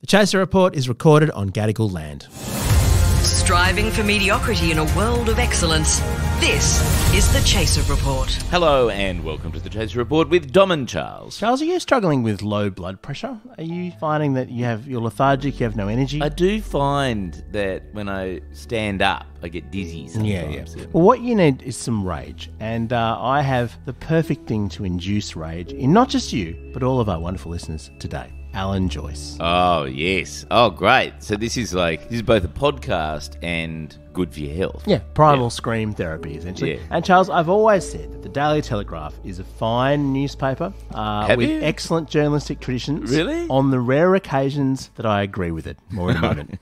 The Chaser Report is recorded on Gadigal land. Striving for mediocrity in a world of excellence. This is the Chaser Report. Hello and welcome to the Chaser Report with Dom and Charles. Charles, are you struggling with low blood pressure? Are you finding that you're lethargic, you have no energy? I do find that when I stand up, I get dizzy sometimes. Yeah. Well, what you need is some rage. And I have the perfect thing to induce rage in not just you, but all of our wonderful listeners today. Alan Joyce. Oh, yes. Oh, great. So this is both a podcast and good for your health. Yeah, primal scream therapy, essentially. Yeah. And Charles, I've always said that the Daily Telegraph is a fine newspaper with excellent journalistic traditions. Really? On the rare occasions that I agree with it. More in a moment.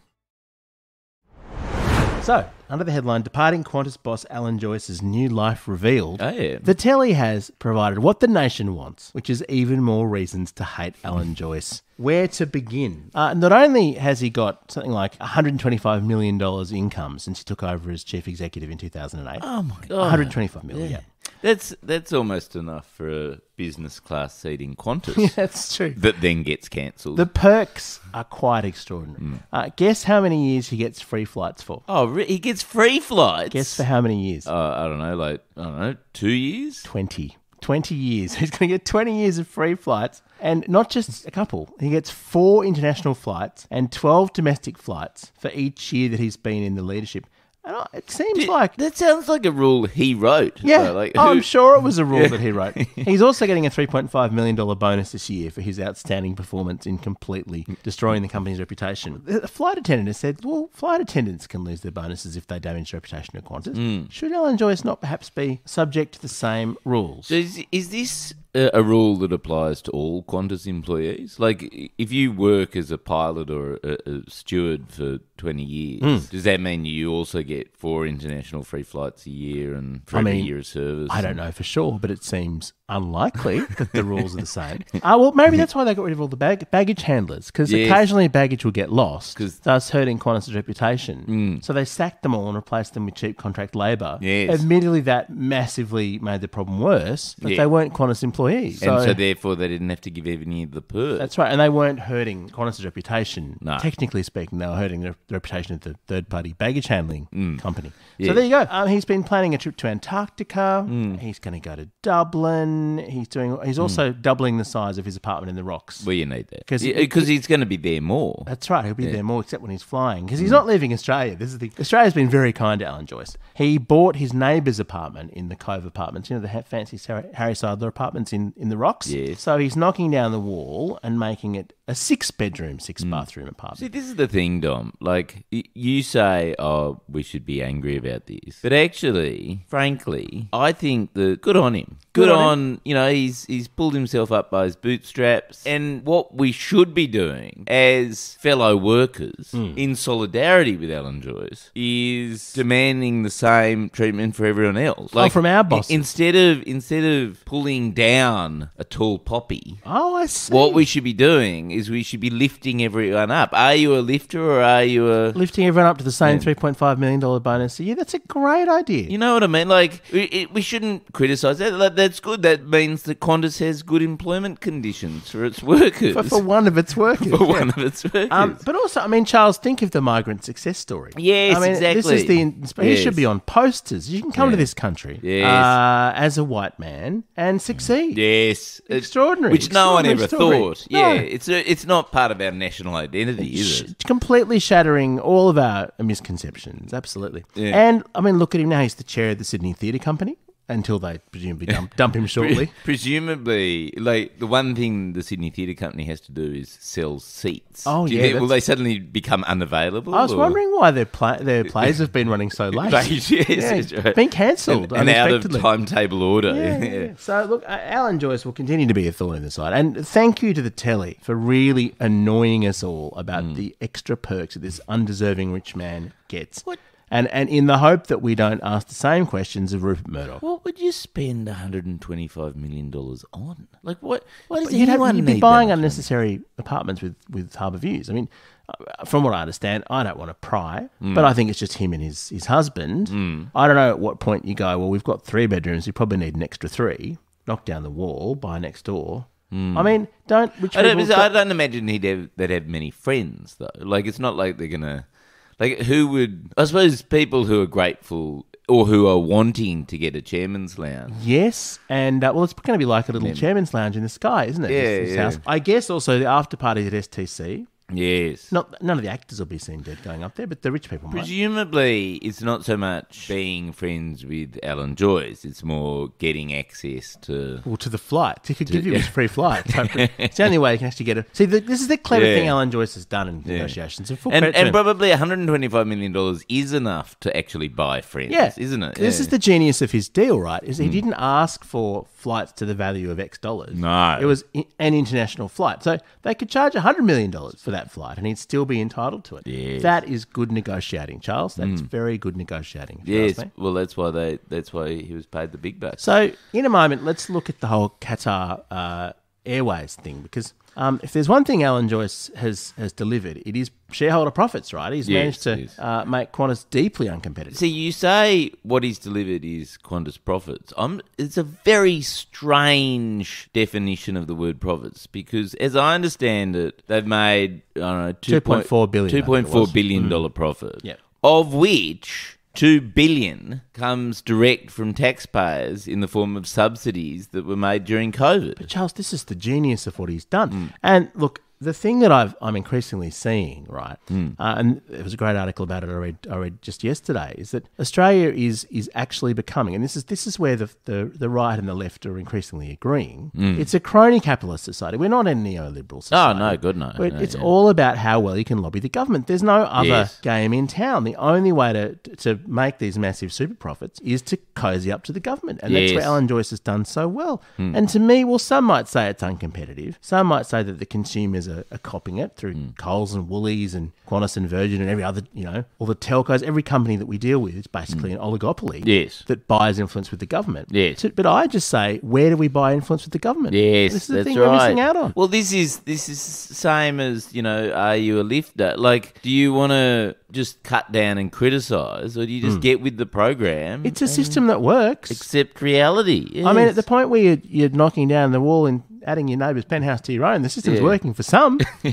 So, under the headline, Departing Qantas boss Alan Joyce's new life revealed, the telly has provided what the nation wants, which is even more reasons to hate Alan Joyce. Where to begin? Not only has he got something like $125 million income since he took over as chief executive in 2008. Oh, my God. $125 million, yeah. That's almost enough for a business class seat in Qantas. Yeah, that's true. That then gets cancelled. The perks are quite extraordinary. Guess how many years he gets free flights for? Oh, he gets free flights? Guess for how many years? I don't know, 2 years? 20 years. He's going to get 20 years of free flights. And not just a couple. He gets 4 international flights and 12 domestic flights for each year that he's been in the leadership. And it seems like... That sounds like a rule he wrote. Yeah, so I'm sure it was a rule that he wrote. He's also getting a $3.5 million bonus this year for his outstanding performance in completely destroying the company's reputation. The flight attendant has said, well, flight attendants can lose their bonuses if they damage the reputation of Qantas. Should Alan Joyce not perhaps be subject to the same rules? So is this a rule that applies to all Qantas employees? Like, if you work as a pilot or a steward for 20 years, does that mean you also get 4 international free flights a year and for every year of service? I don't know for sure, but it seems unlikely that the rules are the same. Well, maybe that's why they got rid of all the baggage handlers, because occasionally baggage will get lost, thus hurting Qantas' reputation. So they sacked them all and replaced them with cheap contract labour. Yes. Admittedly, that massively made the problem worse, but they weren't Qantas employees. And so therefore they didn't have to give any of the perks. That's right, and they weren't hurting Qantas' reputation. No. Technically speaking, they were hurting the reputation of the third-party baggage handling company. Yeah. So there you go. He's been planning a trip to Antarctica. He's going to go to Dublin. He's also doubling the size of his apartment in the Rocks. Well, you need that. Because he's going to be there more. That's right. He'll be there more, except when he's flying. Because he's not leaving Australia. Australia's been very kind to Alan Joyce. He bought his neighbour's apartment in the Cove Apartments, the fancy Harry Seidler apartments in the Rocks. Yes. So he's knocking down the wall and making it a 6-bedroom, 6-bathroom apartment. See, this is the thing, Dom. Like, you say, oh, we should be angry about this. But actually, frankly, I think that good on him. Good on he's pulled himself up by his bootstraps. And what we should be doing as fellow workers in solidarity with Alan Joyce is demanding the same treatment for everyone else. Like, from our bosses. Instead of pulling down a tall poppy. Oh, I see. What we should be doing is we should be lifting everyone up. Are you a lifter or are you a... Lifting everyone up to the same $3.5 million bonus a year? That's a great idea. You know what I mean? Like, we shouldn't criticise that. That's good. That means that Qantas has good employment conditions for its workers. For one of its workers. One of its workers. But also, Charles, think of the migrant success story. Yes, exactly. This is he should be on posters. You can come to this country as a white man and succeed. Yes. Extraordinary. Which no one ever thought. No. Yeah, it's not part of our national identity, is it? Completely shattering all of our misconceptions, absolutely. Yeah. And, look at him now. He's the chair of the Sydney Theatre Company. Until they presumably dump him shortly. Presumably, like, the one thing the Sydney Theatre Company has to do is sell seats. Oh, yeah. Will they suddenly become unavailable? I was wondering why their plays have been running so late. Yes, right. Been cancelled and out of timetable order. Yeah. So, look, Alan Joyce will continue to be a thorn in the side. And thank you to the telly for really annoying us all about the extra perks that this undeserving rich man gets. What? And in the hope that we don't ask the same questions of Rupert Murdoch. What would you spend $125 million on? Like, what does anyone need? You'd be buying unnecessary apartments with harbour views. I mean, from what I understand, I don't want to pry, but I think it's just him and his husband. I don't know at what point you go, well, we've got 3 bedrooms, we probably need an extra 3. Knock down the wall, buy next door. I mean, don't rich people... I don't imagine they'd have many friends, though. Like, it's not like they're going to... Like, who would... I suppose people who are grateful or who are wanting to get a chairman's lounge. Yes, and, well, it's going to be like a little chairman's lounge in the sky, isn't it? This house. I guess also the after party at STC... Yes. None of the actors will be seen dead going up there, but the rich people might. Presumably, it's not so much being friends with Alan Joyce, it's more getting access to... Well, to the flight. He could give you his free flight. So it's the only way you can actually get it. See, this is the clever thing Alan Joyce has done in negotiations. And probably $125 million is enough to actually buy friends, isn't it? This is the genius of his deal, right? Is he didn't ask for flights to the value of X dollars. No. It was an international flight. So they could charge $100 million for that flight and he'd still be entitled to it. Yes. That is good negotiating, Charles. That's very good negotiating. Yes, well, that's why he was paid the big bucks. So in a moment, let's look at the whole Qatar Airways thing because if there's one thing Alan Joyce has delivered, it is shareholder profits, right? He's managed to make Qantas deeply uncompetitive. See, you say what he's delivered is Qantas profits. It's a very strange definition of the word profits because, as I understand it, they've made, I don't know, $2.4 billion. $2.4 billion profit, Yep. of which... $2 billion comes direct from taxpayers in the form of subsidies that were made during COVID. But Charles, this is the genius of what he's done. And look, the thing that I'm increasingly seeing, right, and there was a great article about it I read just yesterday, is that Australia is actually becoming, and this is where the right and the left are increasingly agreeing. It's a crony capitalist society. We're not a neoliberal society. Oh no, good no. It's all about how well you can lobby the government. There's no other game in town. The only way to make these massive super profits is to cozy up to the government, and that's where Alan Joyce has done so well. And to me, well, some might say it's uncompetitive. Some might say that the consumers are copying it through Coles and Woolies and Qantas and Virgin and every other, all the telcos, every company that we deal with is basically an oligopoly that buys influence with the government. Yes. So, but I just say, where do we buy influence with the government? Yes, this is the that's thing right. we're missing out on. Well, this is same as, are you a lifter? Like, do you want to just cut down and criticise, or do you just get with the program? It's a system that works. Accept reality. Yes. I mean, at the point where you're knocking down the wall and adding your neighbour's penthouse to your own, the system's working for some. He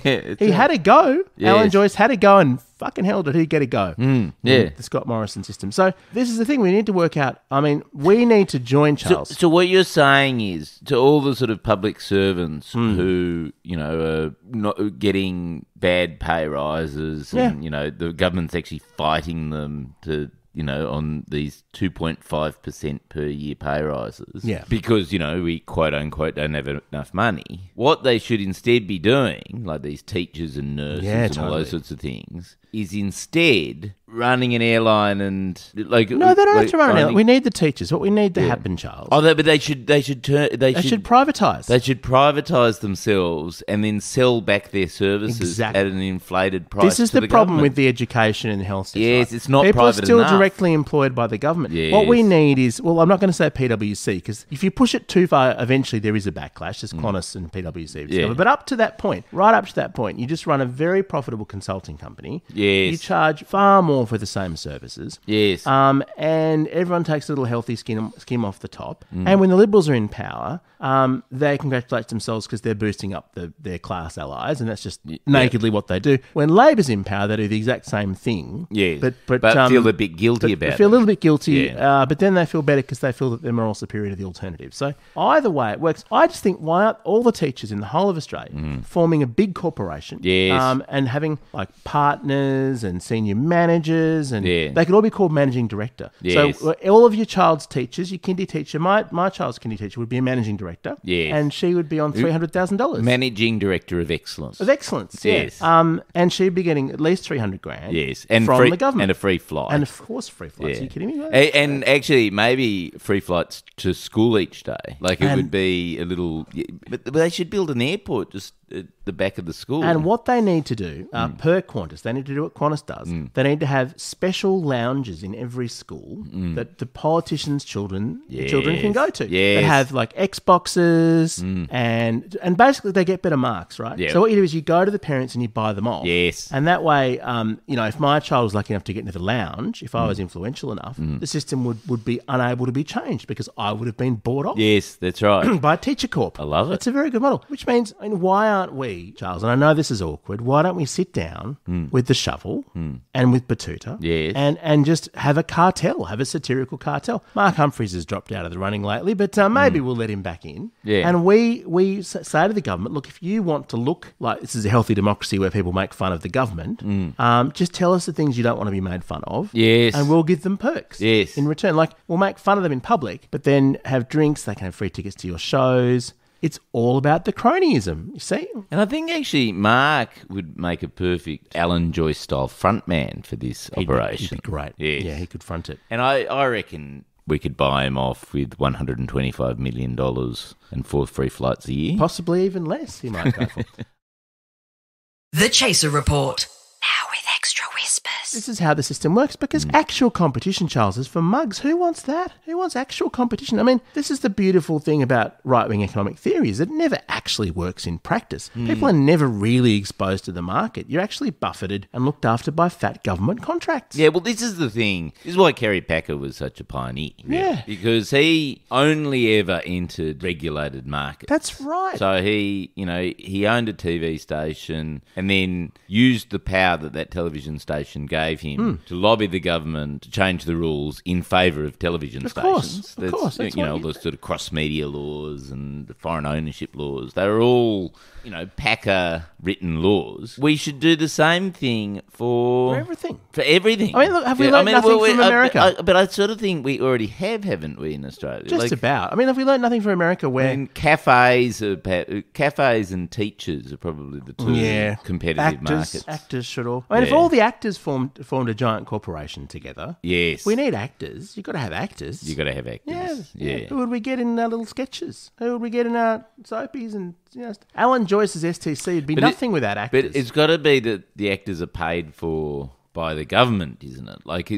had a go. Yes. Alan Joyce had a go, and fucking hell did he get a go. The Scott Morrison system. So this is the thing we need to work out. I mean, we need to join Charles. So what you're saying is, to all the sort of public servants who, are not getting bad pay rises and, the government's actually fighting them to... on these 2.5% per year pay rises. Yeah. Because, we quote unquote don't have enough money. What they should instead be doing, like these teachers and nurses and all those sorts of things, is instead running an airline and like... No, they don't have to run an airline. We need the teachers. What we need to happen, Charles... Oh, but they should privatise. They should privatise themselves and then sell back their services at an inflated price. This is the problem with the education and health system. Yes, it's not People private are still enough. directly employed by the government. Yes. What we need is... Well, I'm not going to say PwC, because if you push it too far, eventually there is a backlash, as Qantas and PwC discover. But up to that point, right up to that point, you just run a very profitable consulting company. Yes. You charge far more for the same services. Yes. And everyone takes a little healthy skim off the top. And when the Liberals are in power, they congratulate themselves because they're boosting up their class allies, and that's just nakedly what they do. When Labor's in power, they do the exact same thing. Yes. But feel a bit guilty about it. They feel a little bit guilty, but then they feel better because they feel that they're moral superior to the alternative. So either way, it works. I just think, why aren't all the teachers in the whole of Australia forming a big corporation? Yes. And having like partners and senior managers, and they could all be called managing director. Yes. So all of your child's teachers, your kindy teacher, my child's kindy teacher would be a managing director. Yes. And she would be on $300,000. Managing director of excellence. Of excellence, yes. And she'd be getting at least $300,000. Yes, and from free, the government, and a free flight, and of course free flights. Are you kidding me? And actually, maybe free flights to school each day. Like it would be a little, but they should build an airport just at the back of the school. And what they need to do per Qantas, they need to do what Qantas does. They need to have have special lounges in every school that the politicians' children can go to. Yes. That have like Xboxes and basically they get better marks, right? Yep. So what you do is you go to the parents and you buy them off. Yes. And that way, if my child was lucky enough to get into the lounge, if I was influential enough, the system would be unable to be changed because I would have been bought off. Yes, that's right. By a teacher corp. I love it. It's a very good model, which means, why aren't we, Charles, and I know this is awkward, why don't we sit down with the shovel and with Batuta and just have a cartel, have a satirical cartel? Mark Humphries has dropped out of the running lately, but maybe we'll let him back in. Yeah. And we say to the government, look, if you want to look like this is a healthy democracy where people make fun of the government, just tell us the things you don't want to be made fun of. Yes. And we'll give them perks. Yes. In return. Like, we'll make fun of them in public, but then have drinks, they can have free tickets to your shows. It's all about the cronyism, you see? And I think actually Mark would make a perfect Alan Joyce style frontman for this operation. He'd be great. Yes. Yeah, he could front it. And I reckon we could buy him off with $125 million and 4 free flights a year. Possibly even less, he might go for. The Chaser Report. Now with extra whispers. This is how the system works because actual competition, Charles, is for mugs. Who wants that? Who wants actual competition? I mean, this is the beautiful thing about right-wing economic theory is it never actually works in practice. People are never really exposed to the market. You're actually buffeted and looked after by fat government contracts. Yeah, well, this is the thing. This is why Kerry Packer was such a pioneer. Yeah. Because he only ever entered regulated markets. That's right. So he owned a TV station and then used the power that television station gave him to lobby the government to change the rules in favour of television stations. Of course. That's all the sort of cross-media laws and the foreign ownership laws. They were all, Packer written laws. We should do the same thing for everything. For everything. I mean, look, have we learned nothing from America? But I sort of think we already have, haven't we, in Australia? Just about. I mean, have we learned nothing from America where... cafes and teachers are probably the two competitive markets. Actors should all... I mean, if all the actors formed a giant corporation together... Yes. We need actors. You've got to have actors. You've got to have actors. Yeah. Who would we get in our little sketches? Who would we get in our soapies and... Alan Joyce's STC would be nothing without actors. But it's got to be that the actors are paid for by the government, isn't it? Like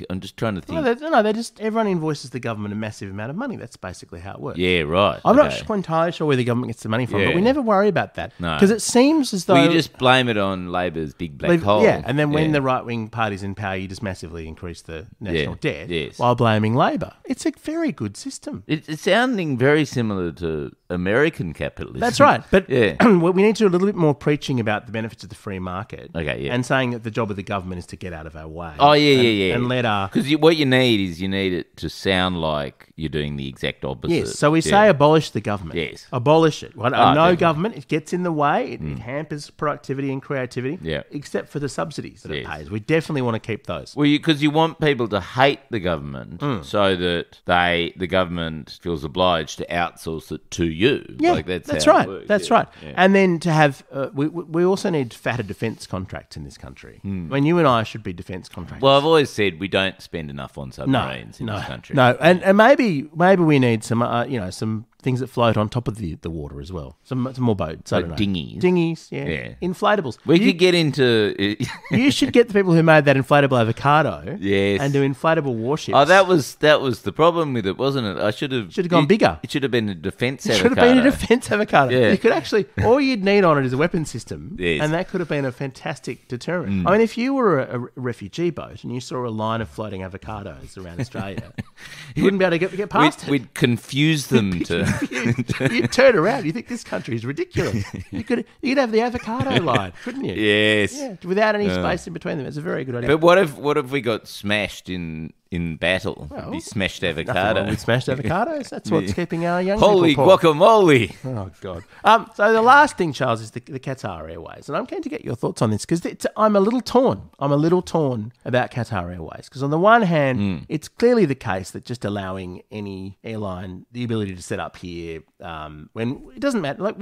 I'm just trying to think. No, they just everyone invoices the government a massive amount of money. That's basically how it works. Yeah, right. I'm not entirely sure where the government gets the money from, but we never worry about that. No. Because it seems as though... Well, you just blame it on Labor's big black hole. Yeah, and then when the right-wing party's in power, you just massively increase the national debt while blaming Labor. It's a very good system. It's sounding very similar to American capitalism. That's right. But we need to do a little bit more preaching about the benefits of the free market. Okay, yeah. And saying that the job of the government is to get out of our way. Oh, yeah. And let our... Because what you need it to sound like you're doing the exact opposite. Yes, so we say abolish the government. Yes. Abolish it. Well, no definitely. government, it gets in the way, it hampers productivity and creativity, Yeah. except for the subsidies that it pays. We definitely want to keep those. Well, because you want people to hate the government so that the government feels obliged to outsource it to you. Yeah, That's right. It works. That's right. Yeah. And then to have, we also need fatter defence contracts in this country. I mean, you and I should be defence contractors. Well, I've always said we don't spend enough on submarines in this country. No, and maybe we need some, some things that float on top of the water as well. Some more boats. I don't know. Dinghies, yeah. Inflatables. We could get into... You should get the people who made that inflatable avocado. Yes. And do inflatable warships. Oh, that was the problem with it, wasn't it? I should have gone bigger. It should have been a defence avocado. It should have been a defence avocado. Yeah. You could actually... All you'd need on it is a weapon system. Yes. And that could have been a fantastic deterrent. I mean, if you were a refugee boat and you saw a line of floating avocados around Australia, you wouldn't be able to get past it. We'd confuse them to... You'd turn around. You think this country is ridiculous. You could have the avocado line, couldn't you? Yes. Yeah, without any space in between them. It's a very good idea. But what if we got smashed in battle? Well, the smashed nothing avocado. wrong with smashed avocados. That's what's keeping our young people Holy poor. guacamole! Oh, God. So the last thing, Charles, is the Qatar Airways. And I'm keen to get your thoughts on this because I'm a little torn. I'm a little torn about Qatar Airways because on the one hand, it's clearly the case that just allowing any airline the ability to set up here when it doesn't matter. Like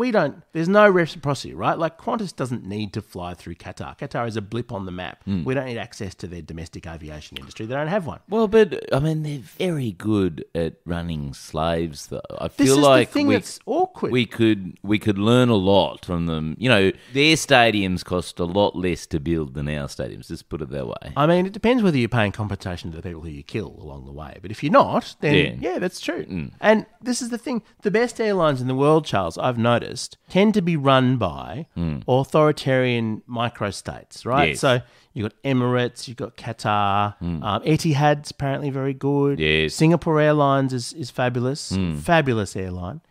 there's no reciprocity, right? Like Qantas doesn't need to fly through Qatar. Qatar is a blip on the map. We don't need access to their domestic aviation industry. They don't have one. Well, but I mean, they're very good at running slaves, though. I This feel is like the thing that's awkward. we could learn a lot from them. You know, their stadiums cost a lot less to build than our stadiums. Let's put it that way. I mean, it depends whether you're paying compensation to the people who you kill along the way. But if you're not, then yeah that's true. And this is the thing. The best airlines in the world, Charles, I've noticed, tend to be run by authoritarian microstates, right? Yes. So you've got Emirates, you've got Qatar, Etihad's apparently very good. Yes. Singapore Airlines is fabulous, fabulous airline.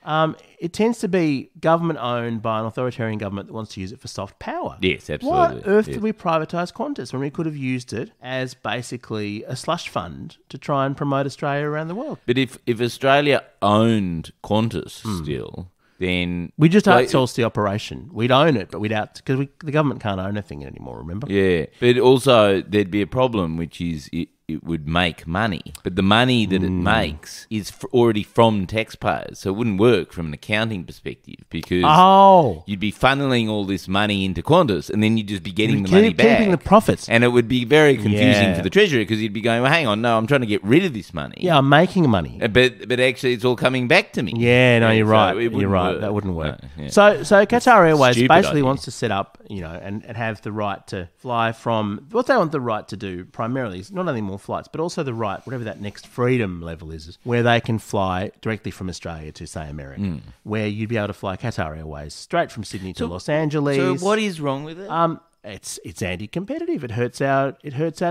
It tends to be government-owned by an authoritarian government that wants to use it for soft power. Yes, absolutely. Why on earth did we privatise Qantas when we could have used it as basically a slush fund to try and promote Australia around the world? But if Australia owned Qantas still, then We just outsourced the operation. We'd own it, but because the government can't own anything anymore, remember? Yeah, but also there'd be a problem, which is it would make money, but the money that it makes is already from taxpayers, so it wouldn't work from an accounting perspective because you'd be funneling all this money into Qantas, and then you'd just be getting the money back, keeping the profits, and it would be very confusing for the treasury because you'd be going, "Well, hang on, no, I'm trying to get rid of this money." Yeah, I'm making money, but actually, it's all coming back to me. Yeah, no, you're So right. it wouldn't You're right. work. That wouldn't work. No, yeah. So Qatar Airways Stupid basically idea. wants to set up, and have the right to fly from. What they want the right to do primarily is not only more flights, but also the right, whatever that next freedom level is, where they can fly directly from Australia to, say, America, where you'd be able to fly Qatar Airways straight from Sydney to Los Angeles. So what is wrong with it? It's anti-competitive. It hurts our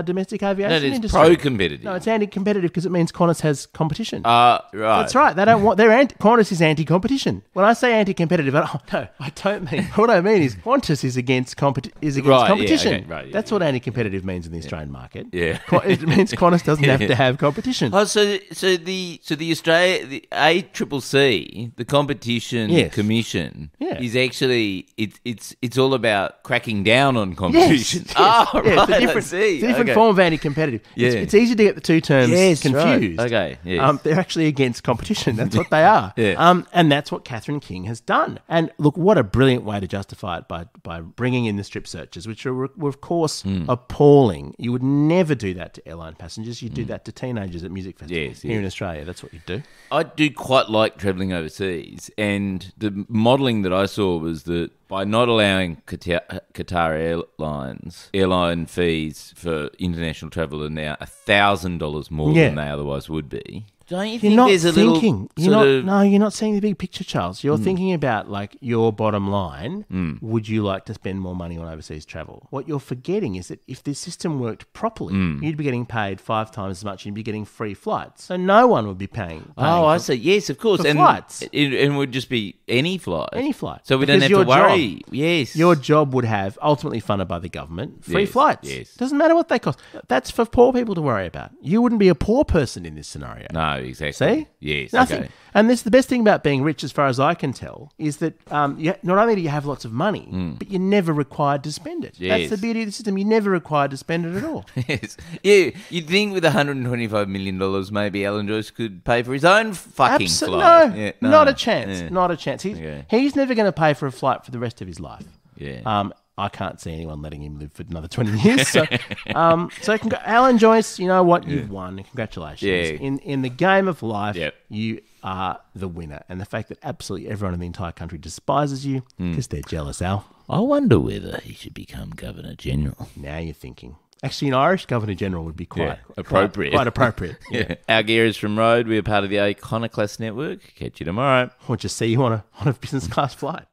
domestic aviation No, it's industry. pro-competitive. No, it's anti-competitive because it means Qantas has competition. Right. That's right. They don't want. Qantas is anti-competition. When I say anti-competitive, I don't mean. What I mean is Qantas is against competition. okay, right, yeah, That's what anti-competitive means in the Australian market. Yeah. It means Qantas doesn't have to have competition. Oh, so the Australia, the ACCC, the Competition Commission, is actually it's all about cracking down on competition. Yes. Oh, Yeah, right. it's a different form of anti-competitive. Yeah. It's easy to get the two terms confused. Right. Okay. Yes. They're actually against competition. That's what they are. Yeah. And that's what Catherine King has done. And look, what a brilliant way to justify it by bringing in the strip searches, which were of course appalling. You would never do that to airline passengers. You'd do that to teenagers at music festivals here in Australia. That's what you do. I do quite like travelling overseas, and the modelling that I saw was that by not allowing Qatar Airlines airline fees for international travel are now $1,000 more than they otherwise would be. Don't you think there's a little No, you're not seeing the big picture, Charles. You're thinking about like your bottom line. Would you like to spend more money on overseas travel? What you're forgetting is that if this system worked properly, you'd be getting paid 5 times as much. You'd be getting free flights, so no one would be paying. I see. Yes, of course. For flights. It would just be any flight. Any flight. So we don't have to worry. Yes. Your job would have, ultimately funded by the government, free flights. Yes. Doesn't matter what they cost. That's for poor people to worry about. You wouldn't be a poor person in this scenario. No, exactly. See? Yes. Nothing. Okay. And this the best thing about being rich, as far as I can tell, is that not only do you have lots of money, but you're never required to spend it. Yes. That's the beauty of the system. You're never required to spend it at all. Yes. Yeah. You'd think with $125 million, maybe Alan Joyce could pay for his own fucking flight. No, not a chance. Yeah. Not a chance. He's never going to pay for a flight for the rest of his life. Yeah. I can't see anyone letting him live for another 20 years. So, Alan Joyce, you know what? You've won. Congratulations. Yeah. In the game of life, you are the winner. And the fact that absolutely everyone in the entire country despises you because they're jealous, Al. I wonder whether he should become Governor General. Now you're thinking. Actually, an Irish Governor General would be quite appropriate. Quite appropriate. Yeah. Our gear is from Road. We are part of the Iconoclast Network. Catch you tomorrow. Or just see you on a business class flight.